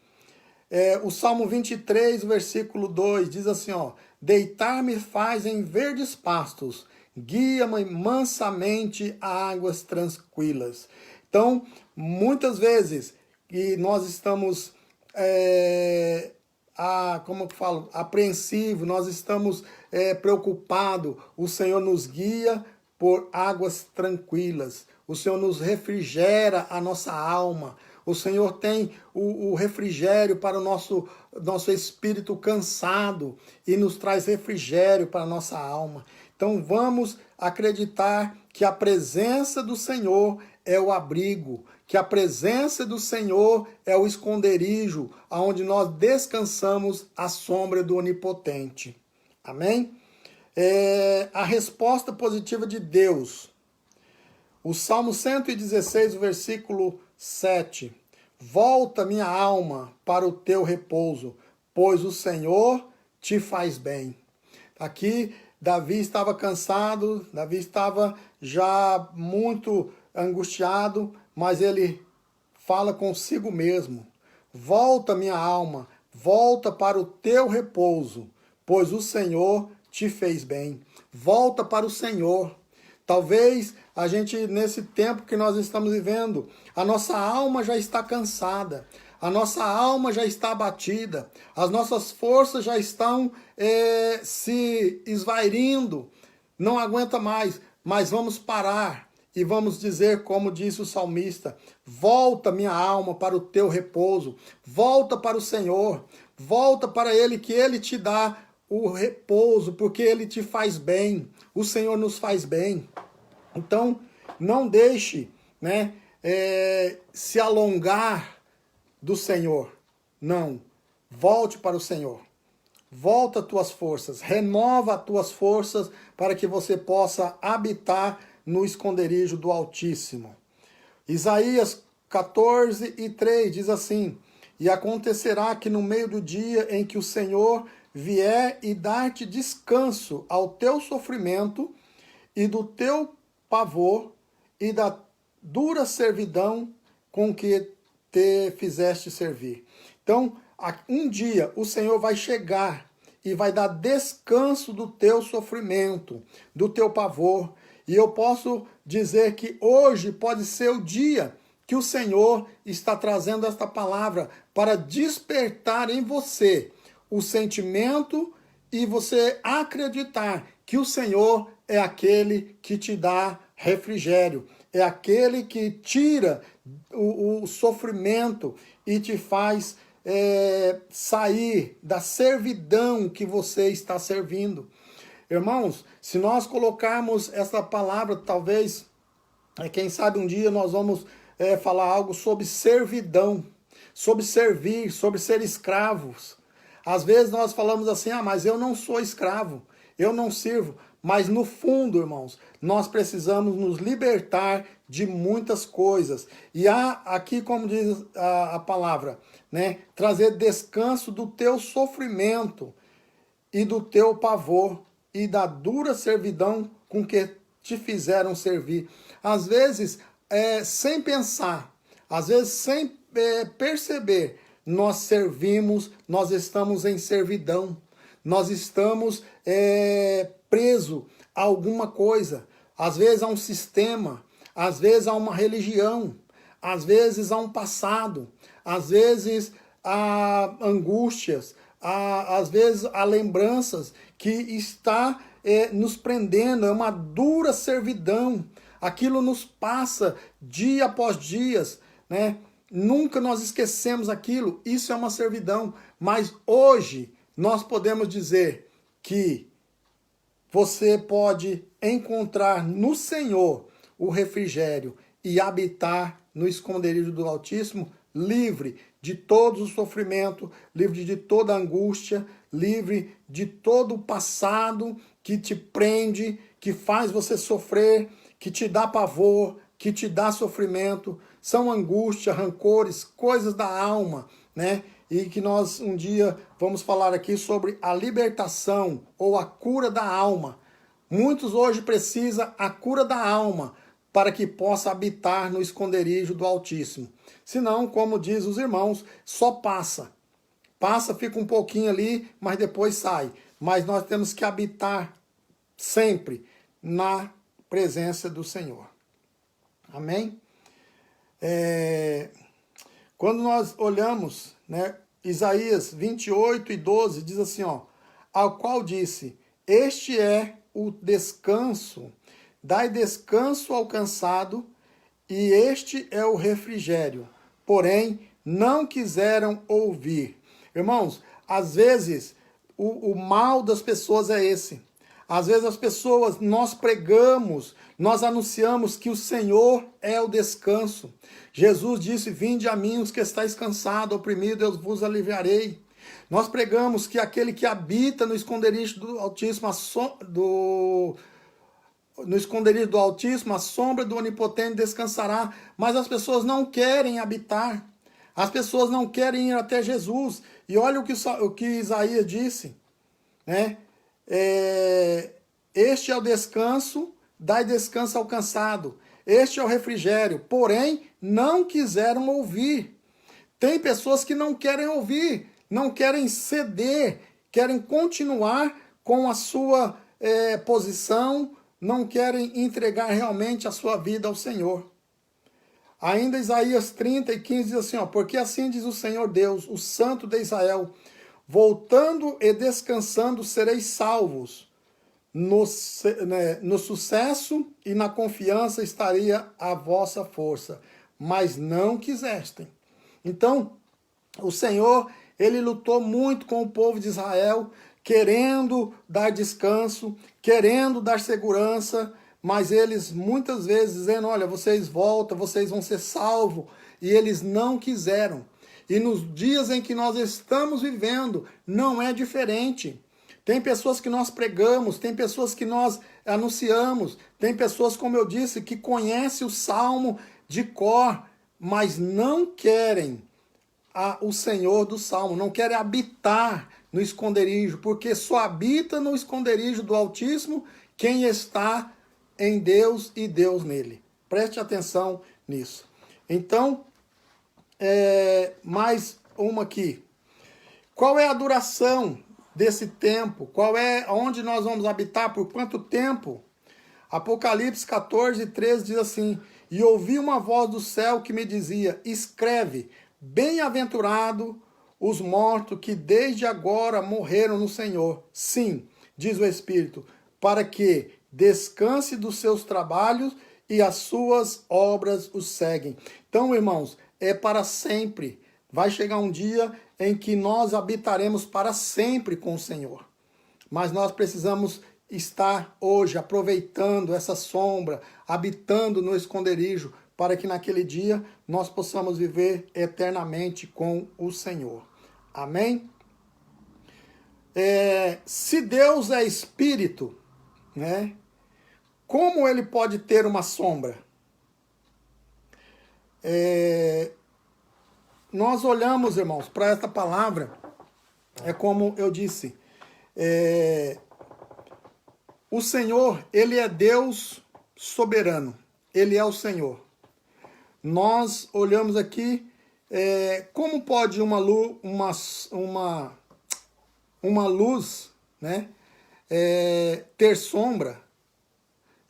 O Salmo 23, versículo 2, diz assim, ó, deitar-me faz em verdes pastos, guia-me mansamente a águas tranquilas. Então, muitas vezes, que nós estamos, como eu falo, apreensivos, nós estamos preocupados, o Senhor nos guia por águas tranquilas, o Senhor nos refrigera a nossa alma, o Senhor tem o refrigério para o nosso espírito cansado e nos traz refrigério para a nossa alma. Então vamos acreditar que a presença do Senhor é o abrigo, que a presença do Senhor é o esconderijo, onde nós descansamos à sombra do Onipotente. Amém? A resposta positiva de Deus. O Salmo 116, versículo 7. Volta minha alma para o teu repouso, pois o Senhor te faz bem. Aqui Davi estava cansado, Davi estava já muito angustiado, mas ele fala consigo mesmo. Volta minha alma, volta para o teu repouso, pois o Senhor te fez bem. Volta para o Senhor. Talvez a gente, nesse tempo que nós estamos vivendo, a nossa alma já está cansada, a nossa alma já está abatida, as nossas forças já estão se esvairindo, não aguenta mais, mas vamos parar e vamos dizer, como disse o salmista, volta minha alma para o teu repouso, volta para o Senhor, volta para Ele, que Ele te dá o repouso, porque Ele te faz bem, o Senhor nos faz bem. Então, não deixe, né, se alongar do Senhor. Não, volte para o Senhor. Volta as tuas forças, renova as tuas forças para que você possa habitar no esconderijo do Altíssimo. Isaías 14:3 diz assim, e acontecerá que no meio do dia em que o Senhor vier e dar-te descanso ao teu sofrimento e do teu pavor e da dura servidão com que te fizeste servir. Então, um dia o Senhor vai chegar e vai dar descanso do teu sofrimento, do teu pavor. E eu posso dizer que hoje pode ser o dia que o Senhor está trazendo esta palavra para despertar em você o sentimento e você acreditar que o Senhor é aquele que te dá refrigério, é aquele que tira o sofrimento e te faz sair da servidão que você está servindo. Irmãos, se nós colocarmos essa palavra, talvez, quem sabe um dia nós vamos falar algo sobre servidão, sobre servir, sobre ser escravos. Às vezes nós falamos assim, mas eu não sou escravo, eu não sirvo. Mas no fundo, irmãos, nós precisamos nos libertar de muitas coisas. E há aqui, como diz a palavra, né, trazer descanso do teu sofrimento e do teu pavor e da dura servidão com que te fizeram servir. Às vezes, sem pensar, às vezes sem perceber, nós servimos, nós estamos em servidão, nós estamos presos a alguma coisa, às vezes a um sistema, às vezes a uma religião, às vezes a um passado, às vezes a angústias, às vezes a lembranças que está nos prendendo, é uma dura servidão, aquilo nos passa dia após dia, né? Nunca nós esquecemos aquilo, isso é uma servidão, mas hoje nós podemos dizer que você pode encontrar no Senhor o refrigério e habitar no esconderijo do Altíssimo, livre de todo o sofrimento, livre de toda a angústia, livre de todo o passado que te prende, que faz você sofrer, que te dá pavor, que te dá sofrimento. São angústia, rancores, coisas da alma, né? E que nós um dia vamos falar aqui sobre a libertação ou a cura da alma. Muitos hoje precisam a cura da alma para que possa habitar no esconderijo do Altíssimo. Senão, como diz os irmãos, só passa. Passa, fica um pouquinho ali, mas depois sai. Mas nós temos que habitar sempre na presença do Senhor. Amém? Quando nós olhamos, né, Isaías 28:12 diz assim, ao qual disse, este é o descanso, dai descanso ao cansado, e este é o refrigério, porém não quiseram ouvir. Irmãos, às vezes o mal das pessoas é esse. Às vezes as pessoas, nós pregamos, nós anunciamos que o Senhor é o descanso. Jesus disse, vinde a mim os que estáis cansados, oprimidos, eu vos aliviarei. Nós pregamos que aquele que habita no esconderijo do Altíssimo, no esconderijo do Altíssimo, a sombra do Onipotente descansará. Mas as pessoas não querem habitar. As pessoas não querem ir até Jesus. E olha o que Isaías disse, né? Este é o descanso, dai descanso ao cansado. Este é o refrigério, porém não quiseram ouvir. Tem pessoas que não querem ouvir, não querem ceder, querem continuar com a sua posição, não querem entregar realmente a sua vida ao Senhor. Ainda Isaías 30:15 diz assim, porque assim diz o Senhor Deus, o Santo de Israel, voltando e descansando sereis salvos. No sucesso e na confiança estaria a vossa força, mas não quisestem. Então, o Senhor, ele lutou muito com o povo de Israel, querendo dar descanso, querendo dar segurança, mas eles muitas vezes dizendo, olha, vocês voltam, vocês vão ser salvos, e eles não quiseram. E nos dias em que nós estamos vivendo, não é diferente. Tem pessoas que nós pregamos, tem pessoas que nós anunciamos, tem pessoas, como eu disse, que conhecem o Salmo de cor, mas não querem o Senhor do Salmo, não querem habitar no esconderijo, porque só habita no esconderijo do Altíssimo quem está em Deus e Deus nele. Preste atenção nisso. Então, mais uma aqui. Qual é a duração desse tempo? Qual é onde nós vamos habitar? Por quanto tempo? Apocalipse 14:13 diz assim, e ouvi uma voz do céu que me dizia: escreve, bem-aventurado os mortos que desde agora morreram no Senhor. Sim, diz o Espírito, para que descanse dos seus trabalhos e as suas obras os seguem. Então, irmãos, é para sempre. Vai chegar um dia em que nós habitaremos para sempre com o Senhor. Mas nós precisamos estar hoje aproveitando essa sombra, habitando no esconderijo, para que naquele dia nós possamos viver eternamente com o Senhor. Amém? Se Deus é espírito, né? Como ele pode ter uma sombra? Nós olhamos, irmãos, para esta palavra, é como eu disse, o Senhor, ele é Deus soberano, ele é o Senhor. Nós olhamos aqui, como pode uma luz, né, ter sombra,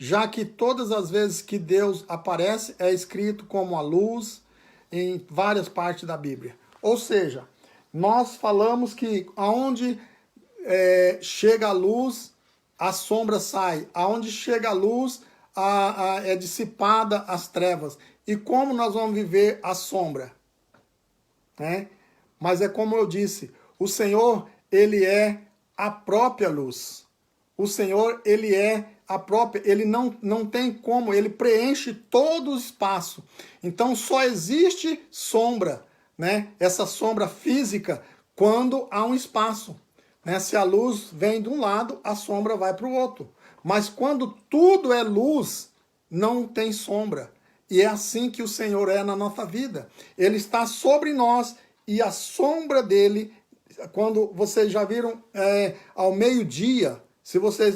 já que todas as vezes que Deus aparece é escrito como a luz em várias partes da Bíblia. Ou seja, nós falamos que aonde chega a luz, a sombra sai. Aonde chega a luz, é dissipada as trevas. E como nós vamos viver a sombra? Né? Mas é como eu disse, o Senhor, ele é a própria luz. O Senhor, ele é a própria, ele não tem como, ele preenche todo o espaço. Então só existe sombra, né? Essa sombra física, quando há um espaço. Né? Se a luz vem de um lado, a sombra vai para o outro. Mas quando tudo é luz, não tem sombra. E é assim que o Senhor é na nossa vida. Ele está sobre nós e a sombra dele, quando vocês já viram ao meio-dia, se vocês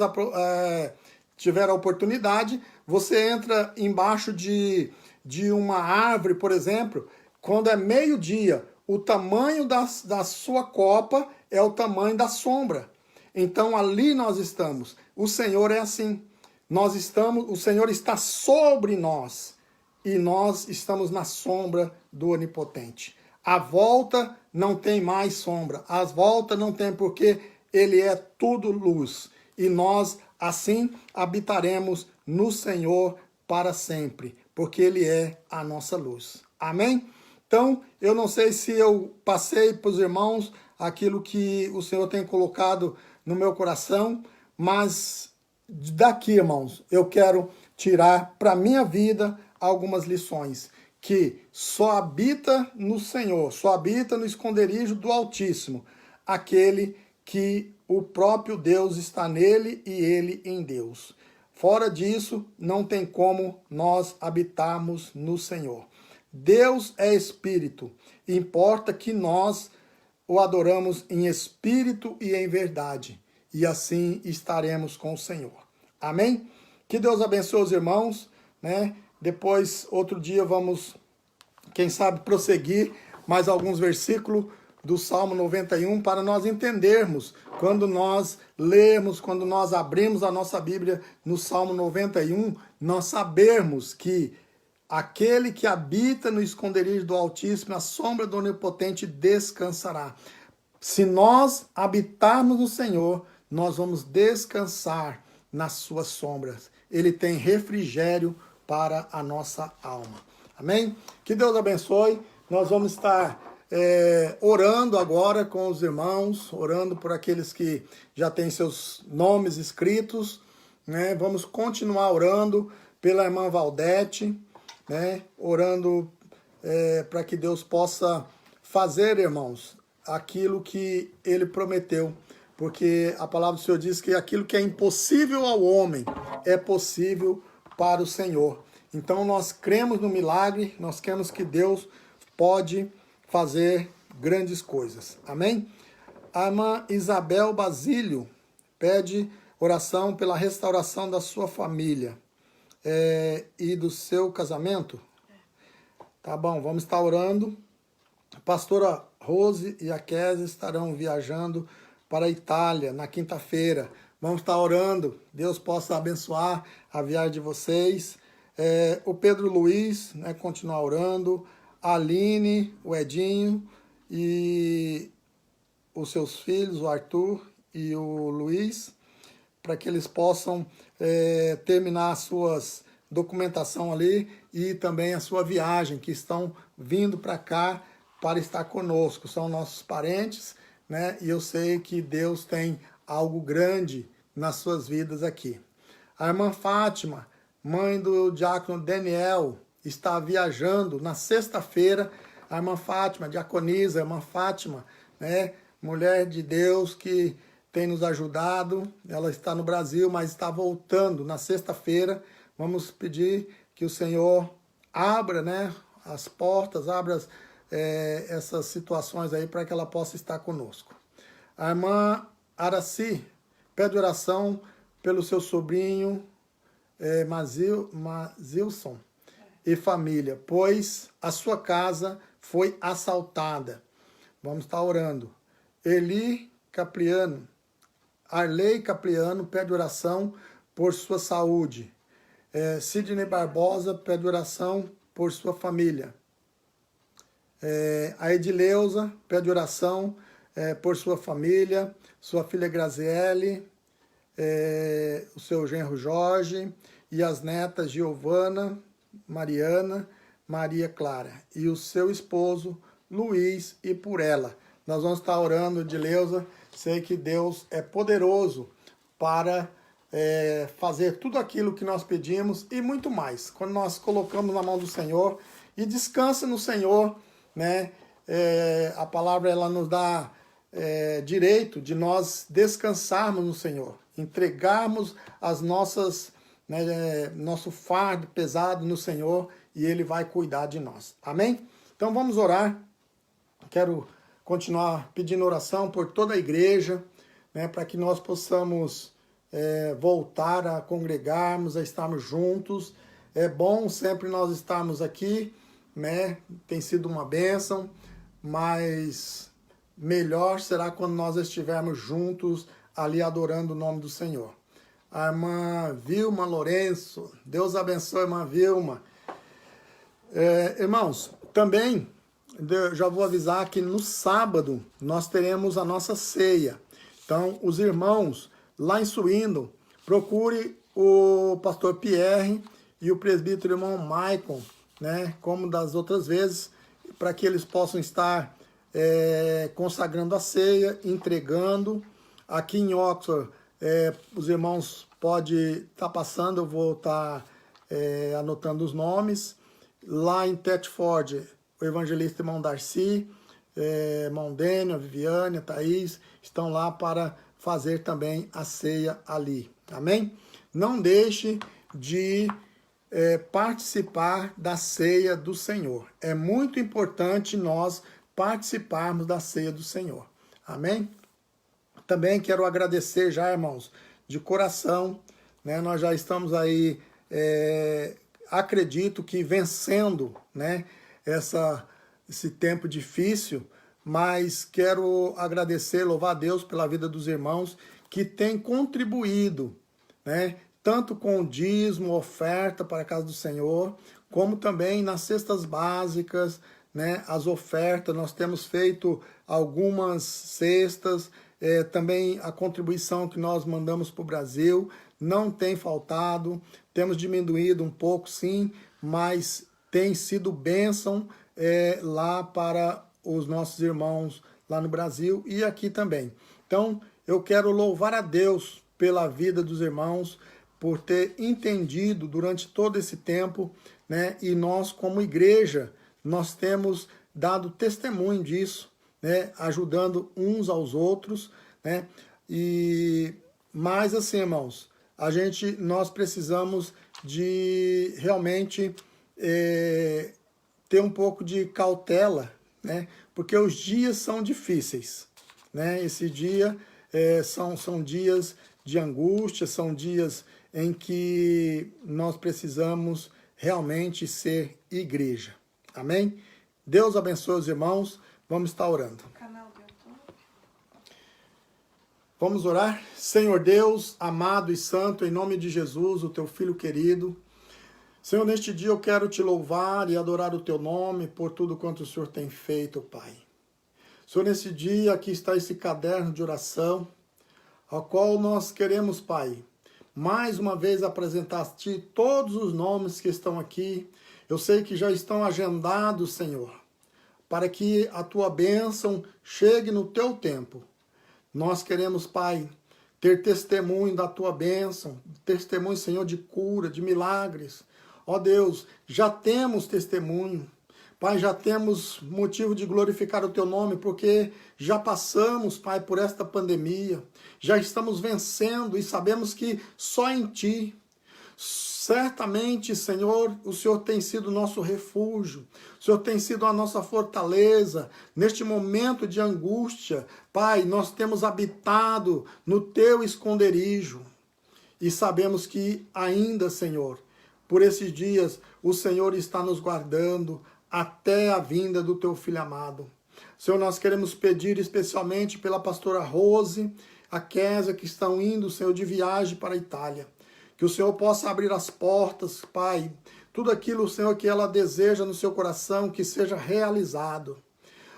tiver a oportunidade, você entra embaixo de uma árvore, por exemplo, quando é meio-dia, o tamanho da sua copa é o tamanho da sombra. Então ali nós estamos. O Senhor é assim. O Senhor está sobre nós e nós estamos na sombra do Onipotente. A volta não tem mais sombra. A volta não tem, porque ele é tudo luz. E nós assim habitaremos no Senhor para sempre, porque ele é a nossa luz. Amém? Então, eu não sei se eu passei para os irmãos aquilo que o Senhor tem colocado no meu coração, mas daqui, irmãos, eu quero tirar para a minha vida algumas lições, que só habita no Senhor, só habita no esconderijo do Altíssimo, aquele que o próprio Deus está nele e ele em Deus. Fora disso, não tem como nós habitarmos no Senhor. Deus é espírito, importa que nós o adoramos em espírito e em verdade, e assim estaremos com o Senhor. Amém? Que Deus abençoe os irmãos, né? Depois, outro dia, vamos, quem sabe, prosseguir mais alguns versículos do Salmo 91 para nós entendermos, quando nós lemos, quando nós abrimos a nossa Bíblia no Salmo 91, nós sabermos que aquele que habita no esconderijo do Altíssimo, na sombra do Onipotente, descansará. Se nós habitarmos no Senhor, nós vamos descansar nas suas sombras. Ele tem refrigério para a nossa alma. Amém? Que Deus abençoe. Nós vamos estar orando agora com os irmãos, orando por aqueles que já têm seus nomes escritos, né? Vamos continuar orando pela irmã Valdete, né? Orando para que Deus possa fazer, irmãos, aquilo que ele prometeu, porque a palavra do Senhor diz que aquilo que é impossível ao homem é possível para o Senhor. Então nós cremos no milagre, nós cremos que Deus pode fazer grandes coisas. Amém? A irmã Isabel Basílio pede oração pela restauração da sua família e do seu casamento. Tá bom, vamos estar orando. A pastora Rose e a Kézia estarão viajando para a Itália na quinta-feira. Vamos estar orando. Deus possa abençoar a viagem de vocês. O Pedro Luiz, né, continuar orando, a Aline, o Edinho e os seus filhos, o Arthur e o Luiz, para que eles possam terminar as suas documentação ali e também a sua viagem, que estão vindo para cá para estar conosco. São nossos parentes, né? E eu sei que Deus tem algo grande nas suas vidas aqui. A irmã Fátima, mãe do diácono Daniel, está viajando na sexta-feira. A irmã Fátima, diaconisa, a irmã Fátima, né? Mulher de Deus que tem nos ajudado. Ela está no Brasil, mas está voltando na sexta-feira. Vamos pedir que o Senhor abra, né, as portas, abra essas situações aí para que ela possa estar conosco. A irmã Araci pede oração pelo seu sobrinho Mazilson e família, pois a sua casa foi assaltada. Vamos estar orando. Eli Capriano, Arley Capriano pede oração por sua saúde. Sidney Barbosa pede oração por sua família. A Edileuza pede oração por sua família, sua filha Graziele, o seu genro Jorge e as netas Giovana, Mariana, Maria Clara e o seu esposo Luiz e por ela. Nós vamos estar orando, Edileuza. Sei que Deus é poderoso para fazer tudo aquilo que nós pedimos e muito mais. Quando nós colocamos na mão do Senhor e descansa no Senhor, né? A palavra ela nos dá direito de nós descansarmos no Senhor, entregarmos as nossas, né, nosso fardo pesado no Senhor e Ele vai cuidar de nós. Amém? Então vamos orar. Quero continuar pedindo oração por toda a igreja, né, para que nós possamos voltar a congregarmos, a estarmos juntos. É bom sempre nós estarmos aqui, né? Tem sido uma bênção, mas melhor será quando nós estivermos juntos ali adorando o nome do Senhor. A irmã Vilma Lourenço, Deus abençoe, irmã Vilma. Irmãos, também já vou avisar que no sábado nós teremos a nossa ceia. Então, os irmãos lá em Suíno, procure o pastor Pierre e o presbítero irmão Maicon, né, como das outras vezes, para que eles possam estar consagrando a ceia, entregando. Aqui em Oxford, os irmãos podem estar passando, eu vou estar anotando os nomes. Lá em Thetford, o evangelista irmão Darcy, irmão Dênio, a Viviane, a Thaís, estão lá para fazer também a ceia ali. Amém? Não deixe de participar da ceia do Senhor. É muito importante nós participarmos da ceia do Senhor. Amém? Também quero agradecer já, irmãos, de coração, né? Nós já estamos aí, acredito que vencendo, né, esse tempo difícil, mas quero agradecer, louvar a Deus pela vida dos irmãos que têm contribuído, né, tanto com o dízimo, oferta para a casa do Senhor, como também nas cestas básicas, né, as ofertas. Nós temos feito algumas cestas, também a contribuição que nós mandamos para o Brasil não tem faltado, temos diminuído um pouco sim, mas tem sido bênção lá para os nossos irmãos lá no Brasil e aqui também. Então, eu quero louvar a Deus pela vida dos irmãos, por ter entendido durante todo esse tempo, né? E nós, como igreja, nós temos dado testemunho disso, né? Ajudando uns aos outros, né? Mas assim, irmãos, nós precisamos de realmente ter um pouco de cautela, né? Porque os dias são difíceis, né? Esse dia são dias de angústia, são dias em que nós precisamos realmente ser igreja. Amém? Deus abençoe os irmãos. Vamos estar orando. Vamos orar? Senhor Deus, amado e santo, em nome de Jesus, o teu Filho querido, Senhor, neste dia eu quero te louvar e adorar o teu nome por tudo quanto o Senhor tem feito, Pai. Senhor, nesse dia aqui está esse caderno de oração, ao qual nós queremos, Pai, mais uma vez apresentar a Ti todos os nomes que estão aqui. Eu sei que já estão agendados, Senhor, para que a Tua bênção chegue no Teu tempo. Nós queremos, Pai, ter testemunho da Tua bênção, testemunho, Senhor, de cura, de milagres. Ó Deus, já temos testemunho. Pai, já temos motivo de glorificar o Teu nome, porque já passamos, Pai, por esta pandemia. Já estamos vencendo e sabemos que só em Ti. Certamente, Senhor, o Senhor tem sido nosso refúgio, o Senhor tem sido a nossa fortaleza. Neste momento de angústia, Pai, nós temos habitado no Teu esconderijo. E sabemos que ainda, Senhor, por esses dias, o Senhor está nos guardando até a vinda do Teu Filho amado. Senhor, nós queremos pedir especialmente pela pastora Rose, a Késia, que estão indo, Senhor, de viagem para a Itália. Que o Senhor possa abrir as portas, Pai, tudo aquilo, Senhor, que ela deseja no seu coração, que seja realizado.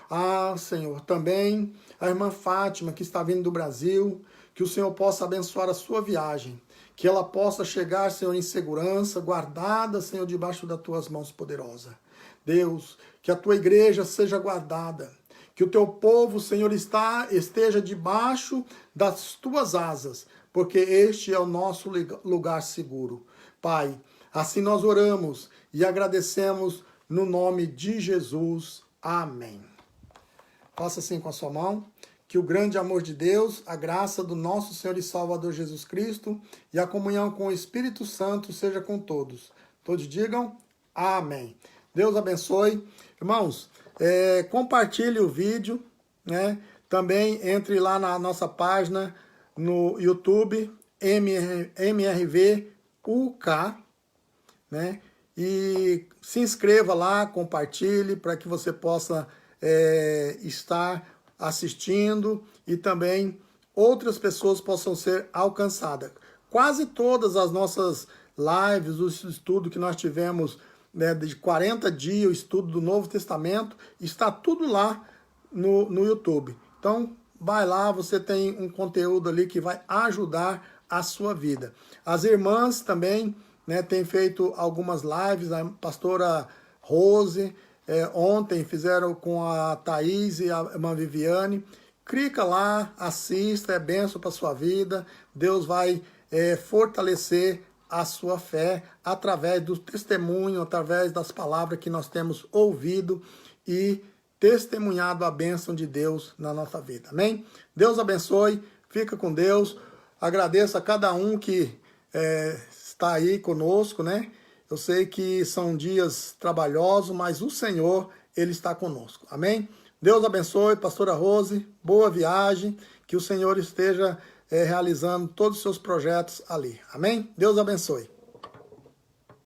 Ah, Senhor, também a irmã Fátima, que está vindo do Brasil, que o Senhor possa abençoar a sua viagem, que ela possa chegar, Senhor, em segurança, guardada, Senhor, debaixo das Tuas mãos poderosas. Deus, que a Tua igreja seja guardada, que o Teu povo, Senhor, esteja debaixo das Tuas asas, porque este é o nosso lugar seguro. Pai, assim nós oramos e agradecemos no nome de Jesus. Amém. Faça assim com a sua mão. Que o grande amor de Deus, a graça do nosso Senhor e Salvador Jesus Cristo e a comunhão com o Espírito Santo seja com todos. Todos digam amém. Deus abençoe. Irmãos, compartilhe o vídeo, né? Também entre lá na nossa página no YouTube, MRV UK, né? E se inscreva lá, compartilhe para que você possa estar assistindo e também outras pessoas possam ser alcançadas. Quase todas as nossas lives, o estudo que nós tivemos, né, de 40 dias, o estudo do Novo Testamento, está tudo lá no YouTube. Então, vai lá, você tem um conteúdo ali que vai ajudar a sua vida. As irmãs também, né, têm feito algumas lives, a pastora Rose, ontem fizeram com a Thaís e a irmã Viviane. Clica lá, assista, é bênção para a sua vida. Deus vai fortalecer a sua fé através do testemunho, através das palavras que nós temos ouvido e testemunhado a bênção de Deus na nossa vida. Amém? Deus abençoe, fica com Deus. Agradeço a cada um que está aí conosco, né? Eu sei que são dias trabalhosos, mas o Senhor, Ele está conosco. Amém? Deus abençoe, pastora Rose, boa viagem, que o Senhor esteja realizando todos os seus projetos ali. Amém? Deus abençoe.